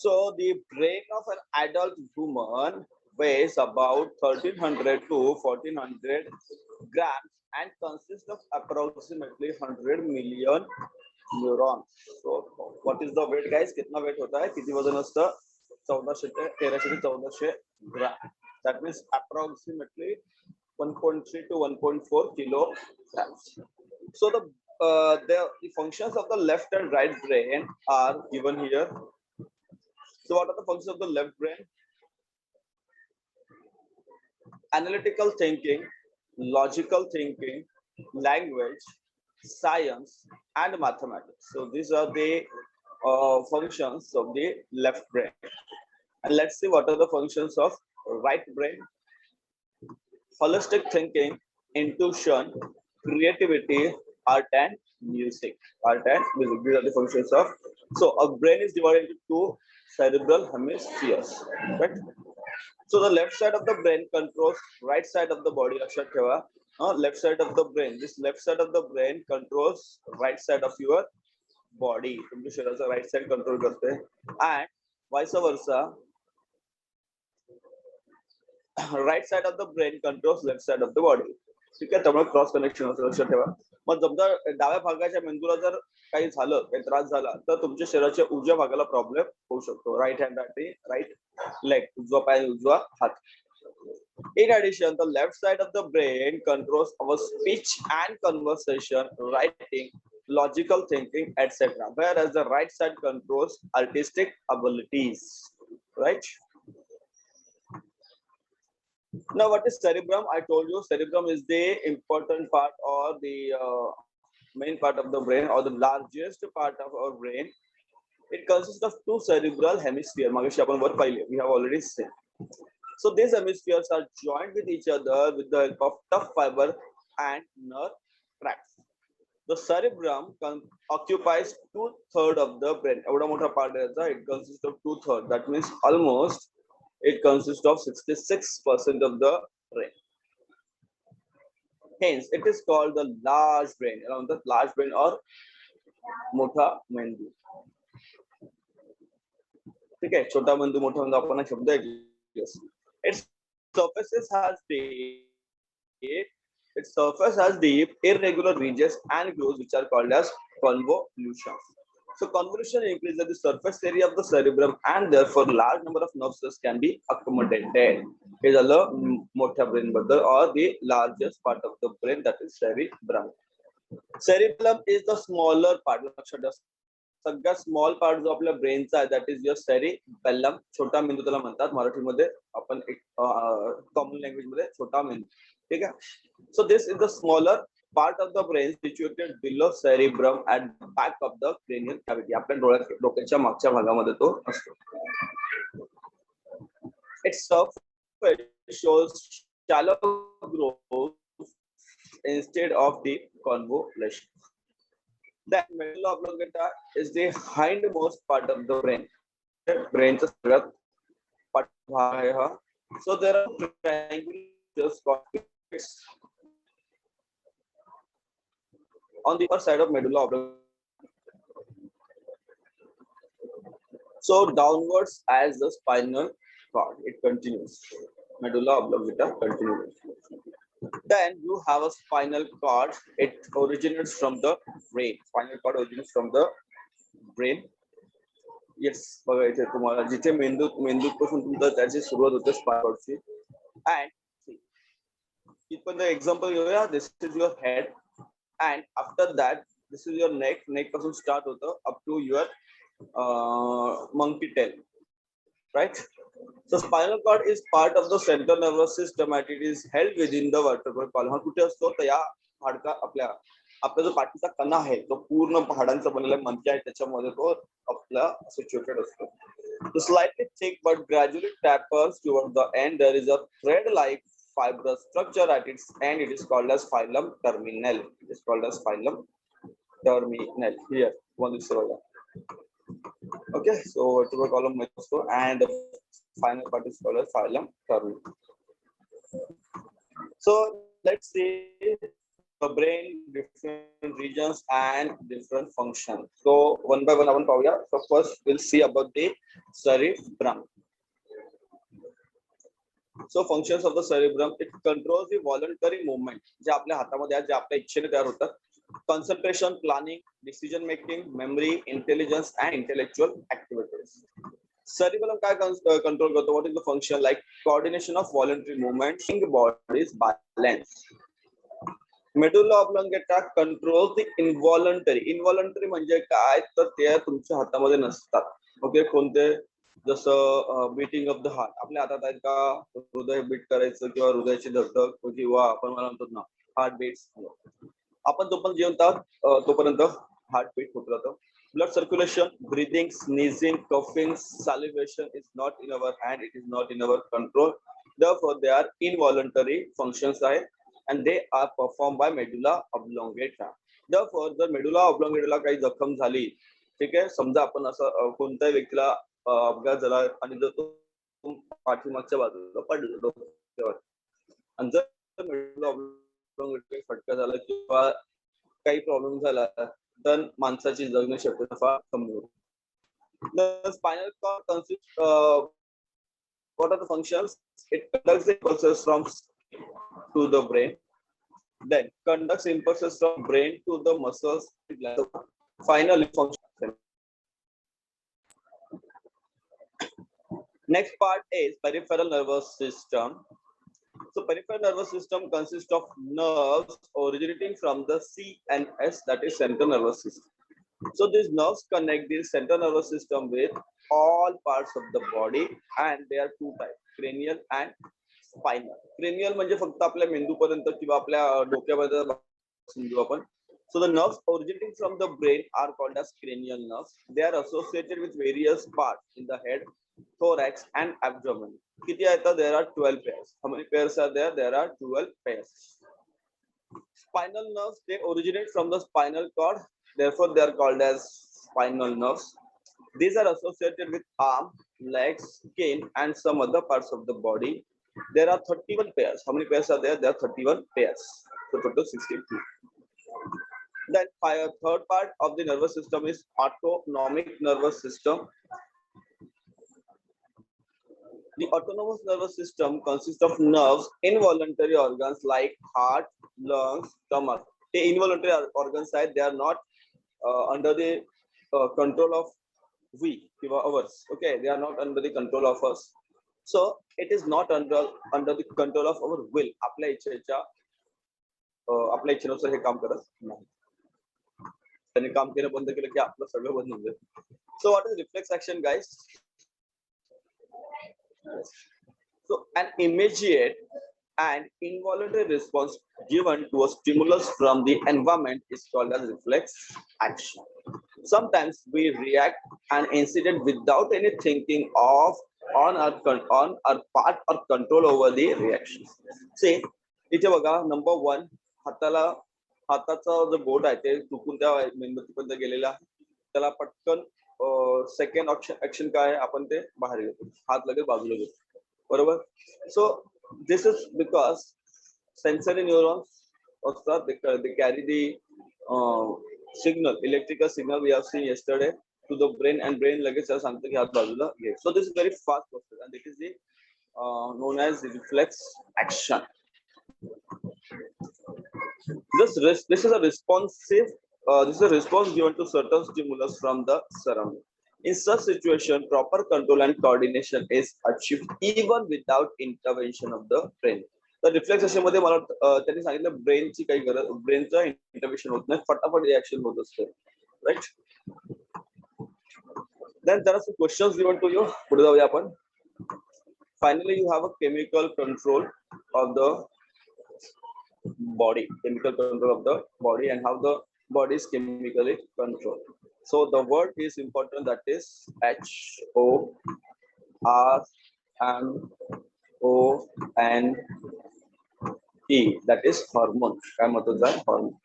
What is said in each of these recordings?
So the brain of an adult woman weighs about 1300 to 1400 grams and consists of approximately 100 million neurons. So what is the weight guys? कितना weight होता है? किती वजन असतं? 1400 ते 1300 ते 1400 ग्राम. That means approximately 1.3 to 1.4 kilograms. So the functions of the left and right brain are given here. So what are the functions of the left brain? Analytical thinking, logical thinking, language, science, and mathematics. So these are the functions of the left brain. And let's see what are the functions of right brain. Holistic thinking, intuition, creativity, art and music. Art and music. These are the functions of. So a brain is divided into two cerebral hemispheres. Right? So the left side of the brain controls right side of the body. Left side of the brain. This left side of the brain controls right side of your body. Right side control karte. And vice versa. Right side of the brain controls left side of the body. ठीक आहे, त्यामुळे cross connection असं लक्षात ठेवा. मग समजा डाव्या भागाच्या मेंदूला जर काही झालं, काही त्रास झाला तर तुमच्या शरीराच्या उजव्या भागाला प्रॉब्लेम होऊ शकतो. राईट हँड राईट लेग, उजवा पाय उजवा हात. In addition, the left side of the brain controls our speech and conversation, writing, logical thinking, etc. Whereas the right side controls artistic abilities. Right? Now, what is cerebrum? I told you cerebrum is the important part or the main part of the brain or the largest part of our brain. It consists of two cerebral hemispheres. We have already seen. So these hemispheres are joined with each other with the help of tough fiber and nerve tracts. The cerebrum occupies 2/3 of the brain. It consists of 2/3. That means almost it consists of 66% of the brain. Hence, it is called the large brain. Around the large brain or मोठा मेंदू. ठीक है, छोटा मेंदू मोठा मेंदू आपण हा शब्द ऐकला. Its surface has deep irregular ridges and grooves which are called as convolutions. So convolution increases the surface area of the cerebrum and therefore large number of nerve cells can be accommodated. Is a मोठ्या brain बद्दल or the largest part of the brain, that is cerebrum. Cerebellum is the smaller part. सगळ्यात small part जो आपल्या ब्रेनचा आहे that is your cerebellum. छोटा मेंदू त्याला म्हणतात मराठीमध्ये, आपण एक कॉमन लँग्वेज मध्ये छोटा मेंदू. ठीक आहे. So this is the smaller part of the brain situated below cerebrum at the back of the cranial cavity. आपल्या डोक्याच्या मागच्या भागामध्ये तो असतो. Its surface shows shallow growth instead of deep convolution. The medulla oblongata is the hindmost part of the brain. Brain's part. So there are triangular spots on the upper side of medulla oblongata. So downwards as the spinal cord, it continues. Medulla oblongata continues. Then you have a spinal cord. It originates from the brain. Spinal cord originates from the brain. Yes, बघा इथे तुम्हाला जिथे मेंदूपासून तुमचा त्याची सुरुवात होते spinal कॉर्डची. And see, इथपर्यंत example घेऊया. This is your head, and after that this is your neck. Neck पासून start होतं up to your monkey tail. Right? So spinal cord is part of the central nervous system and it is held within the vertebral column. हा कुठे असतो तर या हाडका आपला जो पाठीचा कणा आहे तो पूर्ण हाडांचा बनलेला मणका आहे त्याच्यामध्ये तो आपला सिच्युएटेड असतो. The slightly thick but gradually tapers towards the end. There is a thread-like fibrous structure at its end. It is called as phylum terminal. It is called as phylum terminal. Here, one is okay. So vertebral column and the final part is called as phylum terminal. So let's see brain, different regions and different functions. So one by one आपण पाहूया. So first we'll see about the cerebrum. So functions of the cerebrum, it controls the voluntary movement जे आपल्या हातामध्ये आहेत, जे आपल्या इच्छेने तयार होतात. Concentration, planning, decision making, memory, intelligence and intellectual activities. Cerebellum काय control करतो? What is the function? Like coordination of voluntary movement, body's balance. Medulla oblongata controls the involuntary. Involuntary म्हणजे काय? तर ते तुमच्या हातामध्ये नसतात. ओके, कोणते? जसं बीटिंग ऑफ द हार्ट. आपल्या हातात आहेत का हृदय बीट करायचं किंवा हृदयाची धडधड किंवा आपण म्हणतो ना हार्ट बीट्स. आपण जोपर्यंत जिवंत आहोत तोपर्यंत हार्ट बीट होत राहतं. Blood circulation, breathing, sneezing, coughing, salivation is not in our hand. It is not in our control. Therefore, they are involuntary functions, and they are performed by medulla oblongata. Therefore, जर medulla oblongata काही जखम झाली, ठीक आहे, समजा आपण असं कोणत्याही व्यक्तीला अपघात झाला आणि जर तो पाठीमागच्या बाजूला पडला आणि जर medulla oblongata फटका झाला किंवा काही प्रॉब्लेम झाला तर माणसाची जगण्याची शक्यता फार कमी होते. The spinal cord consists what are the functions? It conducts the impulses from to the brain, then conducts impulses from brain to the muscles. Finally, function. Next part is peripheral nervous system. So peripheral nervous system consists of nerves originating from the CNS, that is central nervous system. So these nerves connect the central nervous system with all parts of the body, and there are two types, cranial and spinal. Cranial म्हणजे फक्त आपल्या मेंदूपर्यंत किंवा आपल्या डोक्यापर्यंत समजू आपण. So the nerves originating from the brain are called as cranial nerves. They are associated with various parts in the head, thorax and abdomen. There are 12 pairs. How many pairs are there? There are 12 pairs. Spinal nerves, they originate from the spinal cord. Therefore, they are called as spinal nerves. These are associated with arm, legs, skin, and some other parts of the body. There are 31 pairs. How many pairs are there? There are 31 pairs. So total 62. Then third part of the nervous system is autonomic nervous system. The autonomous nervous system consists of nerves, involuntary organs like heart, lungs, stomach. The involuntary organs side, they are not under the control of we, ours. Okay, they are not under the control of us. So it is not under the control of our will. आपल्या इच्छेनुसार हे काम करत नाही. त्यांनी काम केलं बंद केलं की आपलं सगळं बंद होईल. So what is reflex action, guys? So an immediate and involuntary response given to a stimulus from the environment is called as reflex action. Sometimes we react an incident without any thinking of on our part or control over the reaction. See, इथे बघा, number 1, हाताचा जो boat आहे ते चुकून त्या मेणबत्तीपर्यंत गेलेला आहे, त्याला पटकन सेकंड ऍक्शन काय आहे, आपण ते बाहेर घेतो, हात लगेच बाजूला घेतो, बरोबर. So this is because sensory neurons असतात, they carry the signal, electrical signal we have seen yesterday to the brain, and brain लगेच सांगतो की हात बाजूला घे. So this is very fast process, and it is the known as the reflex action. This is a responsive. This is a response given to certain stimulus from the surrounding. In such situation, proper control and coordination is achieved even without intervention of the brain. तर reflex असे मध्ये मला त्यांनी सांगितलं ब्रेनची काही गरज, ब्रेनचं intervention होत नाही, फटाफट रिएक्शन होत असते, right. Then there are some questions given to you. पुढे जाऊया आपण. Finally, you have a chemical control of the body, chemical control of the body, and how the body is chemically controlled. So the word is important, that is HORMONE, that is hormone. काय महत्वाचं आहे? Hormone.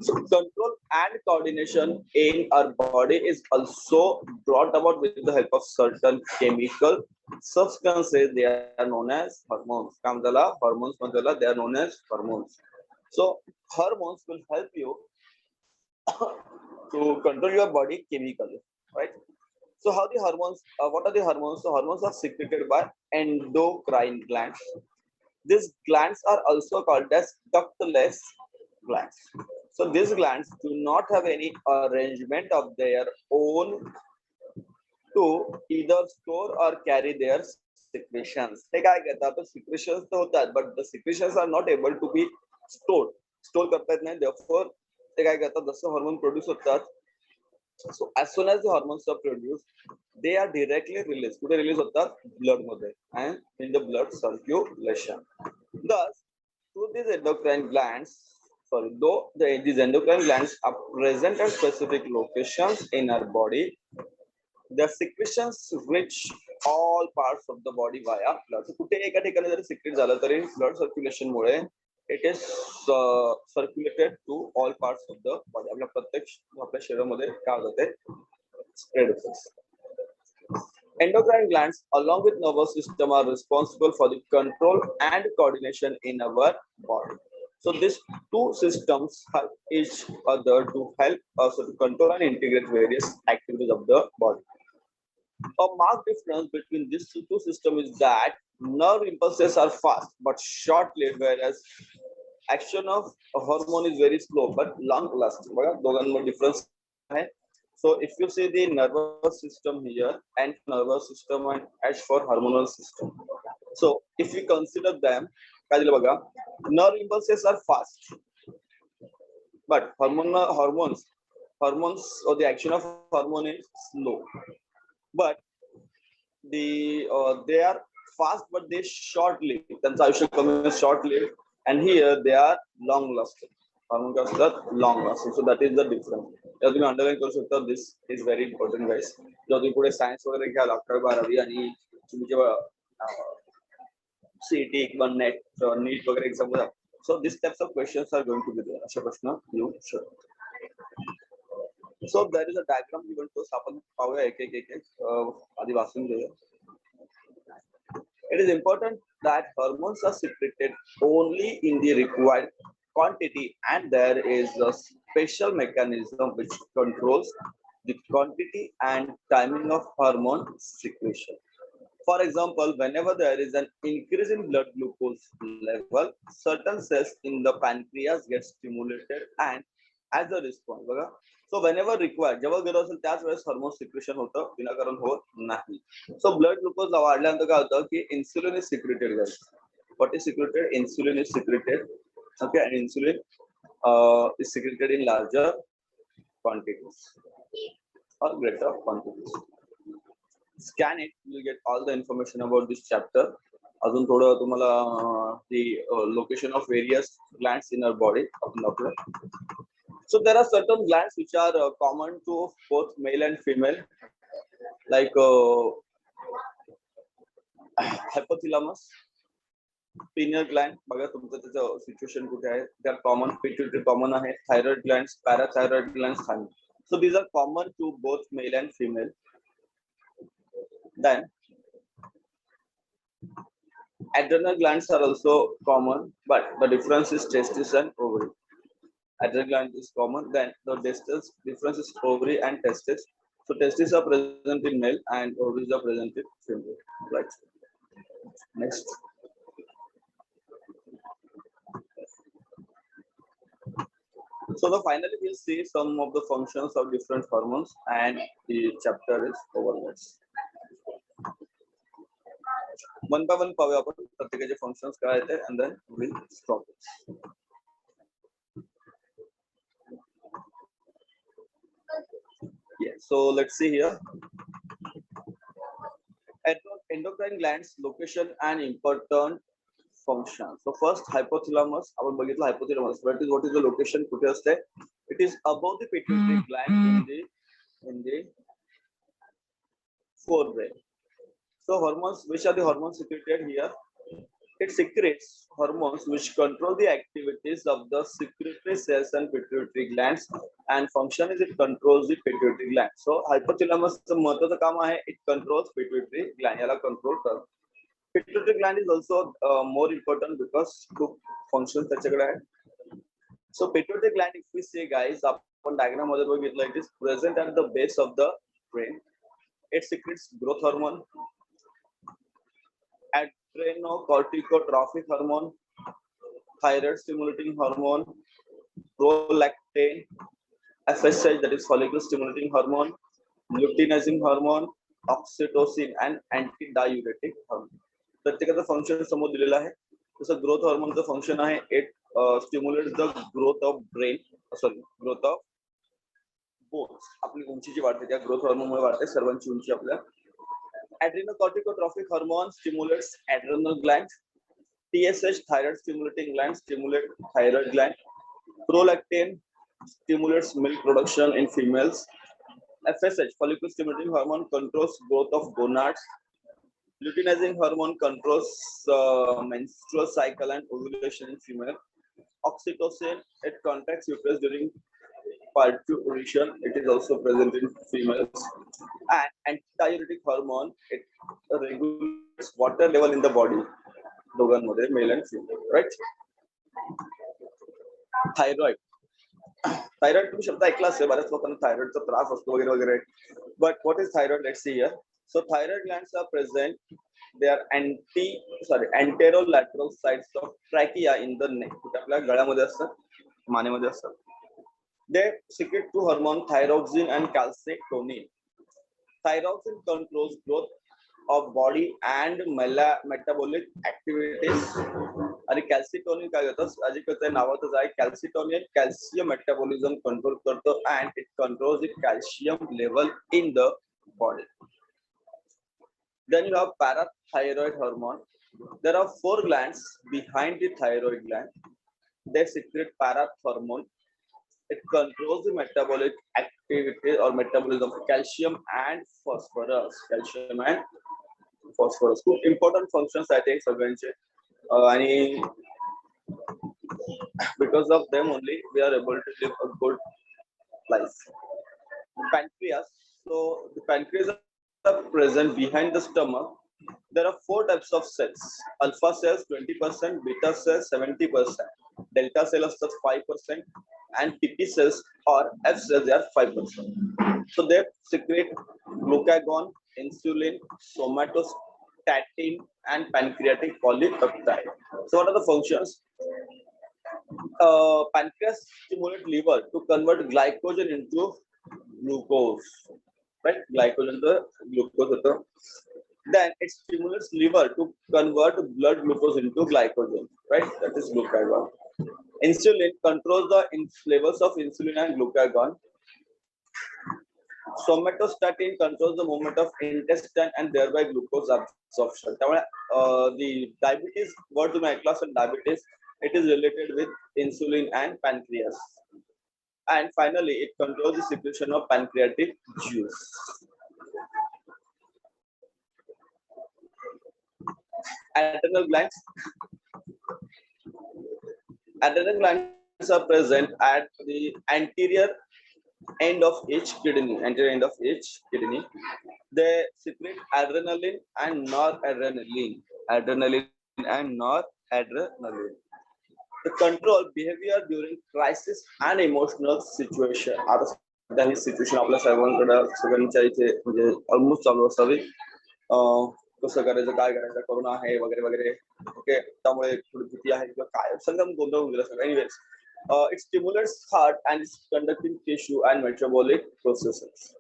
So control and coordination in our body is also brought about with the help of certain chemical substances. They are known as hormones. Hormones, they are known as hormones. So hormones will help you to control your body chemically, right? So how the hormones, what are the hormones? So hormones are secreted by endocrine glands. These glands are also called as ductless glands. So these glands do not have any arrangement of their own to either store or carry their secretions. हे काय करतात, तर secretions तर होतात, but the secretions are not able to be stored. Store करता येत नाही. Therefore ते काय करतात, जसं hormone produce होतात, so as soon as the hormones are produced, they are directly released. कुठे release होतात? Blood मध्ये and in the blood circulation. Thus, through these endocrine glands, these endocrine glands are present at specific locations in our body. The secretions reach all parts of the body via blood. So कुठे एका ठिकाणी जरी secrete झालं तरी blood circulation Mule it is circulated to all parts of the body. आपल्या प्रत्येक आपल्या शरीरामध्ये काय होतं ते spread होतं. Endocrine glands along with nervous system are responsible for the control and coordination in our body. So these two systems help each other to help us to control and integrate various activities of the body. A marked difference between these two systems is that nerve impulses are fast but short-lived, whereas action of a hormone is very slow but long-lasting. दोघांमध्ये difference आहे. So if you see the nervous system here and nervous system and as for hormonal system. So if we consider them, काय दिलं बघा, nerve impulses are fast, but hormones or the action of hormone is slow. But they are fast, but they short-lived. त्यांचं आयुष्य कमी, short-lived, and here they are long-lasting. Hormone काय असतात? Long-lasting. So that is the difference. जेव्हा तुम्ही underline करू शकता, this is very important, guys. जेव्हा तुम्ही पुढे सायन्स वगैरे घ्याल, 11वी-12वी आणि तुम्ही जेव्हा सीईटी किंवा नीट वगैरे एक्झाम द्या, so these types of questions are going to be there. अशा प्रश्न येऊ शकतात. So there is a diagram given to us. आपण पाहूया एक आधी वाचून घेऊया. It is important that hormones are secreted only in the required quantity, and there is a special mechanism which controls the quantity and timing of hormone secretion. For example, whenever there is an increase in blood glucose level, certain cells in the pancreas get stimulated and as a response, बघा. So whenever required, जेव्हा गरज असेल त्याच वेळेस hormone secretion होतं, विनाकारण होत नाही. So blood glucose वाढल्यानंतर काय होतं की insulin is secreted, guys. What is secreted? Insulin is secreted. Okay, and insulin is secreted in larger quantities or greater quantities. Scan it, you'll get all the information about this chapter. अजून थोडं तुम्हाला the location of various glands in our body आपण दाखवूया. So there are certain glands which are common to both male and female, like hypothalamus, pineal gland. बघा तुमचं त्याचं situation कुठे आहे. They are common. Pituitary common आहे. Thyroid glands, parathyroid glands. So these are common to both male and female. Then adrenal glands are also common, but the difference is testis and ovary. Adrenal gland is common. Then the difference is ovary and testis. So testes are present in male and ovaries are present in female. Right. Next. So finally we'll see some of the functions of different hormones, and the chapter is over. One by one पाहूया आपण प्रत्येकाचे functions काय आहेत, and then we'll stop it. Yeah, so let's see here. Endocrine glands, location and important function. So first, hypothalamus. आपण बघितलं hypothalamus. What is the location? कुठे असते? It is above the pituitary gland in the forebrain. So hormones, which are the hormones secreted here? It secretes hormones which control the activities of the secretory cells and pituitary glands, and function is it controls the pituitary gland. So hypothalamus महत्त्वाचं काम आहे, it controls pituitary gland. याला control करतो. Pituitary gland is also more important because two functions त्याच्याकडे आहे. So pituitary gland, if we say guys, upon diagram मध्ये बघितलं, it is present at the base of the brain. It secretes growth hormone, adrenocorticotropic hormone, thyroid stimulating hormone, prolactin, FSH, that is follicle stimulating hormone, luteinizing hormone, oxytocin and antidiuretic hormone. प्रत्येकाचं function समोर दिलेलं आहे. जसं growth हॉर्मोनचं function आहे, it stimulates the growth of brain, sorry growth of bones. आपली उंची जी वाढते त्या ग्रोथ हॉर्मोनमुळे वाढते सर्वांची उंची आपल्या. Adrenocorticotropic hormone stimulates adrenal gland. TSH, thyroid stimulating gland, stimulate thyroid gland. Prolactin stimulates milk production in females. FSH, follicle stimulating hormone, controls growth of gonads. Luteinizing hormone controls menstrual cycle and ovulation in female. Oxytocin, it contracts uterus during parturition. It is also present in females. And antidiuretic hormone, it regulates water level in the body. दोघांमध्ये male and female, right? Thyroid. Thyroid तुम्ही शब्द ऐकला असेल, बऱ्याच लोकांना थायरॉइडचा त्रास असतो वगैरे वगैरे. But what is thyroid? Let's see here. So thyroid glands are present. They are anterolateral sides of trachea in the neck. आपल्या गळ्यामध्ये असतात, मानेमध्ये असतात. They secrete two hormones, thyroxine and calcitonin. Thyroxine controls growth of body and metabolic activities. आणि calcitonin काय करतं? आधी नावातच आहे, calcitonin calcium metabolism control करतो and it controls the calcium level in the body. Then you have parathyroid hormone. There are 4 glands behind the thyroid gland. They secrete parathormone. It controls the metabolic activity or metabolism of calcium and phosphorus. Calcium and phosphorus. Two important functions I think सगळ्यांचे. आणि because of them only we are able to live a good life. Pancreas. So the pancreas are present behind the stomach. There are 4 types of cells. Alpha cells 20%, beta cells 70%, delta cells 5%, and PP cells or F cells they are 5%. So they secrete glucagon, insulin, somatostatin, and pancreatic polypeptide. So what are the functions? Pancreas stimulates liver to convert glycogen into glucose. Right, glycogen to glucose. Then it stimulates liver to convert blood glucose into glycogen. Right, that is glucagon. Insulin controls the levels of insulin and glucagon. Somatostatin controls the movement of intestine and thereby glucose absorption. The diabetes, word to my class and diabetes, it is related with insulin and pancreas. And finally, it controls the secretion of pancreatic juice. Adrenal glands. Adrenal glands are present at the anterior end of each kidney. They secrete adrenaline and noradrenaline. To control behavior during crisis and emotional situation. आता सध्या ही situation आपल्या सर्वांकडे सगळ्यांच्या इथे म्हणजे almost चालू असावी. कसं करायचं, काय करायचं, कोरोना आहे वगैरे वगैरे. ओके, त्यामुळे थोडी भीती आहे किंवा काय सगळं गोंधळ होऊन गेला सगळं. Anyways, it stimulates heart and its conducting tissue and metabolic processes.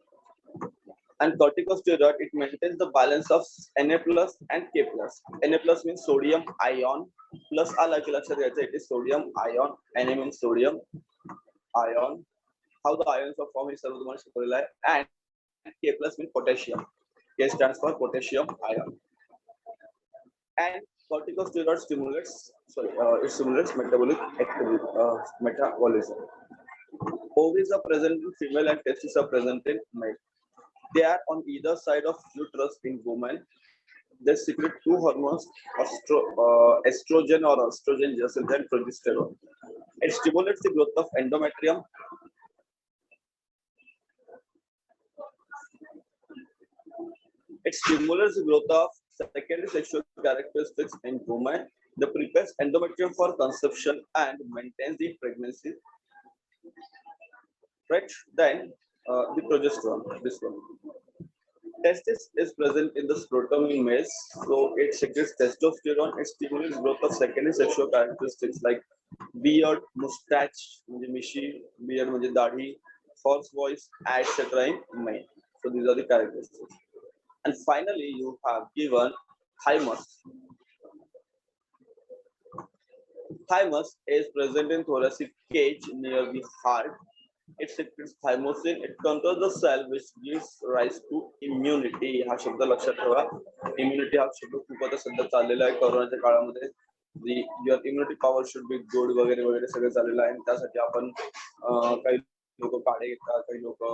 And corticosteroid, it maintains the balance of Na plus and K plus. Na plus means sodium ion, plus it is sodium ion. Na means sodium ion. How the ions are formed is and K plus means potassium. K stands for potassium ion. And corticosteroid it stimulates metabolic activity, metabolism. Ovaries are present in female and testes are present in male. They are on either side of uterus in women. They secrete 2 hormones, estrogen or estrogen and progesterone. It stimulates the growth of endometrium. It stimulates the growth of secondary sexual characteristics in women. The prepares endometrium for conception and maintains the pregnancy. Right? Then the progesterone, this one. Testis is present in the scrotum in males, so it secretes testosterone. It stimulates growth of secondary sexual characteristics like beard, mustache, म्हणजे मिशी, beard म्हणजे दाढी, false voice, etc. in men. So these are the characteristics. And finally, you have given thymus. Thymus is present in thoracic cage near the heart. It secretes thymosin. It controls the cell which gives rise to immunity. हा शब्द लक्षात ठेवा. Immunity हा शब्द खूप आता सध्या चाललेला आहे कोरोनाच्या काळामध्ये. Your immunity power should be good वगैरे वगैरे सगळं चाललेलं आहे. त्यासाठी आपण काही लोक काढे घेतात, काही लोक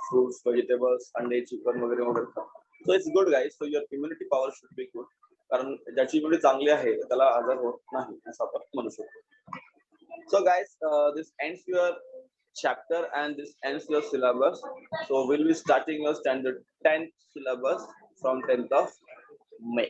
fruits, vegetables, अंडे, चिकन वगैरे वगैरे खातात. So it's good guys. So your immunity power should be good. कारण ज्याची इम्युनिटी चांगली आहे त्याला आजार होत नाही असं आपण म्हणू शकतो. So guys, this ends your chapter and this ends your syllabus. So we'll be starting your standard 10th syllabus from 10th of May.